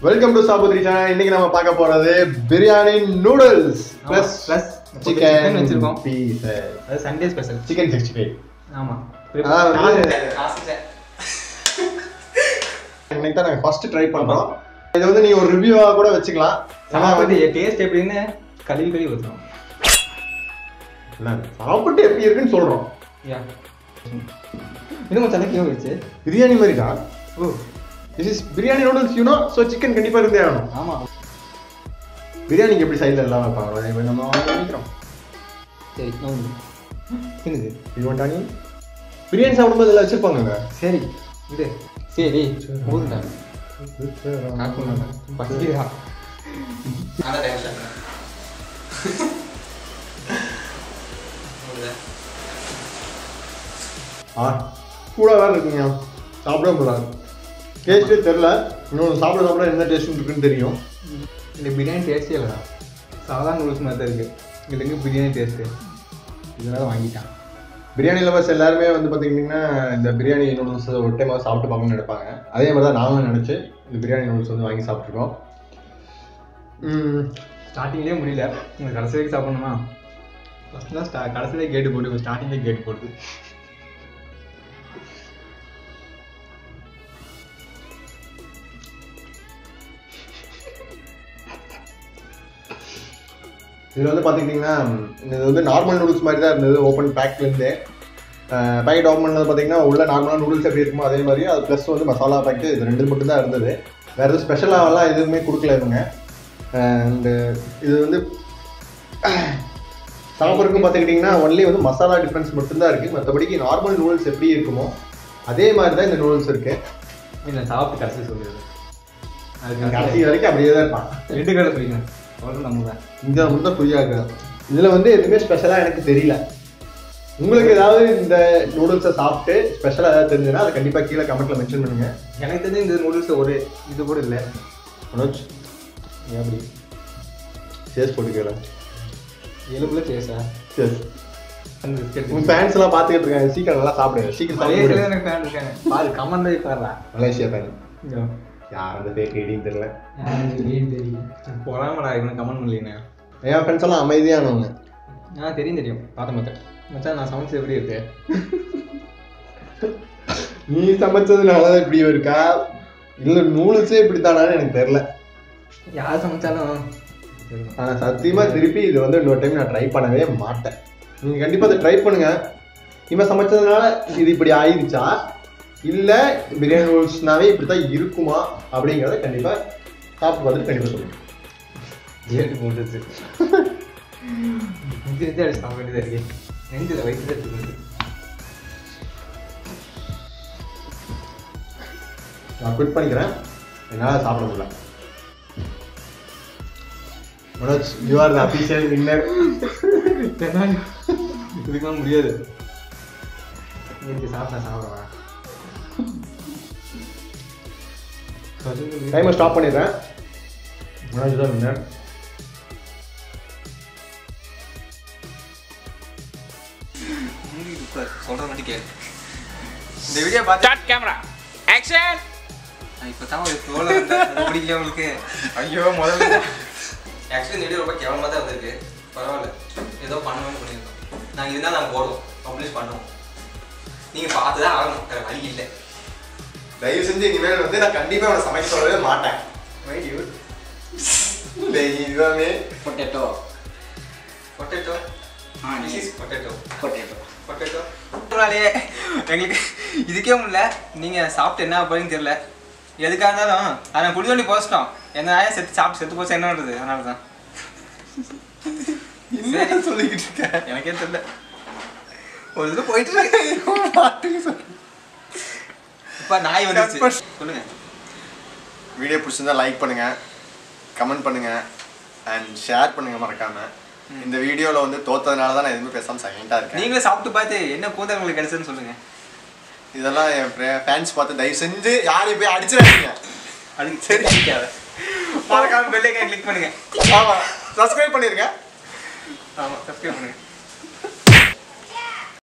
Welcome to சாபுத்ரி channel. இன்னைக்கு நம்ம பார்க்க போறது பிரியாணி நூடுல்ஸ் பிளஸ் சிக்கன் வச்சிருக்கோம். பீஸ் அது சண்டே ஸ்பெஷல் சிக்கன் 65. ஆமா. இன்னைக்கு தான் நாங்க ஃபர்ஸ்ட் ட்ரை பண்றோம். இது வந்து நீங்க ஒரு ரிவ்யூவா கூட வச்சுக்கலாம். சாப்பிட்டு டேஸ்ட் எப்படின்னு கழுவி ஊத்துறோம். இல்ல சாப்பிட்டு எப்படி இருக்குன்னு சொல்றோம். யா. இன்னும் சனக்கியோ வெச்சு பிரியாணி மாதிரி தான். ஓ, this is biryani noodles you know. So chicken கண்டிப்பா இருந்தே ஆகணும். ஆமா. பிரியாணிக்கு எப்படி சைடுல எல்லாம் வைப்பாங்க இப்போ நம்ம நினைக்கிறோம். சரி நோடு என்னது இது வண்டானி பிரியாணி சாப்பிடும்போது எல்லாம் வச்சிருப்பாங்க. சரி இது சரி ஊதுடா காக்குனா பக்கிரா அட டேஷ் சூடாக வேறு இருக்குங்க. சாப்பிட முடியாது. டேஸ்ட்டே தெரில. இன்னொன்று சாப்பிட என்ன டேஸ்ட் இருக்குன்னு தெரியும். இந்த பிரியாணி டேஸ்ட்டே இல்லைடா. சாதாரண நூடுல்ஸ் மாதிரி தான் இருக்குது. இது எங்கே பிரியாணி டேஸ்ட்டு இதனால வாங்கிட்டான். பிரியாணி லவர்ஸ் எல்லாருமே வந்து பார்த்தீங்கன்னா இந்த பிரியாணி நூடுல்ஸ் ஒரு டைம் சாப்பிட்டு பார்க்கணும்னு நினைப்பாங்க. அதே மாதிரி தான் நாங்களும் நினச்சி இந்த பிரியாணி நூடுல்ஸ் வந்து வாங்கி சாப்பிட்ருக்கோம். ஸ்டார்டிங்லேயே முடியல. நீங்கள் கடைசி வரைக்கும் சாப்பிட்ணுமா? ஃபஸ்ட் தான் கடைசியிலே கேட்டு போட்டு ஸ்டார்டிங்லேயே கேட்டு போடுது. இது வந்து பார்த்துக்கிட்டிங்கன்னா இது வந்து நார்மல் நூடுல்ஸ் மாதிரி தான் இருந்தது. ஓப்பன் பேக்லேருந்தே பேக்கெட் ஓப்பன் பண்ணது பார்த்தீங்கன்னா உள்ள நார்மலாக நூடுல்ஸ் எப்படி இருக்குமோ அதே மாதிரி அது ப்ளஸ் வந்து மசாலா பேக்கெட் இது ரெண்டு மட்டும் தான் இருந்தது. வேறு எதுவும் ஸ்பெஷலாகலாம் எதுவுமே கொடுக்கல இவங்க. அண்டு இது வந்து சாப்பிட்றதுக்கும் பார்த்துக்கிட்டிங்கன்னா ஒன்லி வந்து மசாலா டிஃப்ரென்ஸ் மட்டும்தான் இருக்குது. மற்றபடிக்கு நார்மல் நூடுல்ஸ் எப்படி இருக்குமோ அதே மாதிரி தான் இந்த நூடுல்ஸ் இருக்குது. இல்லை சாப்பிட்டு கடைசி சொல்லிடுது. அது கடைசி வரைக்கும் அப்படியே தான் இருப்பான். ரெண்டு கடை பிடிக்கணும் அவ்வளோ நம்ம தான் இங்கே மட்டும் தான் ஃப்ரீயாக இருக்குது. இதில் வந்து எதுவுமே ஸ்பெஷலாக எனக்கு தெரியல. உங்களுக்கு ஏதாவது இந்த நூடுல்ஸை சாப்பிட்டு ஸ்பெஷலாக ஏதாவது தெரிஞ்சுன்னா அதை கண்டிப்பாக கீழே கமெண்ட்டில் மென்ஷன் பண்ணுங்கள். எனக்கு தெரிஞ்சு இந்த நூடுல்ஸ் ஒரு இது கூட இல்லை. மனோஜ் எப்படி சேஸ் போட்டுக்கல 7 சேஸா? சேஸ் உங்கள் ஃபேன்ஸ் எல்லாம் பார்த்துக்கிட்டு இருக்காங்க. சீக்கிரம் நல்லா சாப்பிடுங்க. சீக்கிரம் சாப்பிடுங்க. எனக்கு ஃபேன் இருக்காங்க. பாரு கமெண்ட் போய் பாடுறா. மலேசியா ஃபேன் யார் அந்த பேர் ஐடின்னு தெரியல. போறாமடா இவனை கமெண்ட் பண்ணலீங்க. என் ஃப்ரெண்ட்ஸ் எல்லாம் அமைதியானவங்க. தெரியும் பார்த்தேன் மச்சான். நான் சமைச்சது எப்படி இருக்கு? நீ சமைச்சதுனால இப்படி இருக்கா இல்லை நூடுல்ஸே இப்படித்தானான்னு எனக்கு தெரியல. யார் சமைச்சாலும் ஆனால் சத்தியமாக திருப்பி இது வந்து இன்னொரு டைம் நான் ட்ரை பண்ணவே மாட்டேன். நீங்கள் கண்டிப்பாக அதை ட்ரை பண்ணுங்க. இவன் சமைச்சதுனால இது இப்படி ஆயிடுச்சா இல்லை பிரியாணி நூடுல்ஸ்னாவே இப்படி தான் இருக்குமா அப்படிங்கிறத கண்டிப்பாக சாப்பிட்டு பார்த்துட்டு கண்டிப்பாக சொல்லுங்கள். ஜேட்டு போட்டுச்சு அடிச்சு சாப்பிட வேண்டியதாக இருக்கு. நெஞ்சில் வயிற்று எடுத்துக்கிட்டு நான் குவிட் பண்ணிக்கிறேன். என்னால் சாப்பிட முடியல. Manoj you are the official winner. இதுக்கெல்லாம் முடியாது. சாப்பிடுவேன். டைமை ஸ்டாப் பண்ணிடுறேன். மனோஜ் தான் வின்னர். சொல்றது மட்டும் கேளு. இந்த வீடியோ பார்த்து ஸ்டார்ட் கேமரா ஆக்ஷன். இப்பதான் ஒரு ஃப்ளோல வந்தா பிடிக்கல உங்களுக்கு. ஐயோ முதல்ல ஆக்சுவலி இந்த வீடியோ ரொம்ப கேவலமாக தான் வந்திருக்கு. பரவாயில்ல ஏதோ பண்ணுவேன்னு பண்ணியிருக்கோம். நாங்கள் இருந்தால் நாங்கள் போடுவோம், பப்ளிஷ் பண்ணுவோம். நீங்கள் பார்த்து தான் ஆகணும், வேறு வழி இல்லை. தயவு செஞ்சு இனிமேல் வந்து நான் கண்டிப்பாக அவனை சமைக்க சொல்லவே மாட்டேன். இதுவே potato potato potato potato potato எங்களுக்கு இதுக்கே முடியல. நீங்கள் சாப்பிட்டு என்ன போறீங்கன்னு தெரியல. எதுக்காக இருந்தாலும் அதை நான் குடி போச்சிட்டோம். என்ன செத்து சாப்பிட்டு செத்து போச்சு என்ன பண்ணுறது? அதனால தான் என்ன சொல்லிக்கிட்டு இருக்கேன் எனக்கே தெரியல. ஒரு இது போயிட்டு இப்போ நாய் வந்து சொல்லுங்கள். வீடியோ பிடிச்சிருந்தா லைக் பண்ணுங்கள், கமெண்ட் பண்ணுங்கள் அண்ட் ஷேர் பண்ணுங்கள் மறக்காமல். இந்த வீடியோவில் வந்து தோற்றதுனால தான் நான் எதுவுமே பேசாமல் சைலண்டாக இருக்கேன். நீங்களே சாப்பிட்டு பார்த்து என்ன கூந்தல் உங்களுக்கு கிடைச்சதுன்னு சொல்லுங்கள். இதெல்லாம் என் ஃபேன்ஸ் பார்த்து தயவு செஞ்சு யாரையும் போய் அடிச்சிடாதீங்க. அதுக்கு சரி அடிக்காத. மறக்காமல் பெல் ஐகான் கிளிக் பண்ணுங்கள். ஆமாம் சப்ஸ்கிரைப் பண்ணிடுங்க. ஆமாம் சப்ஸ்கிரைப் பண்ணுங்கள்.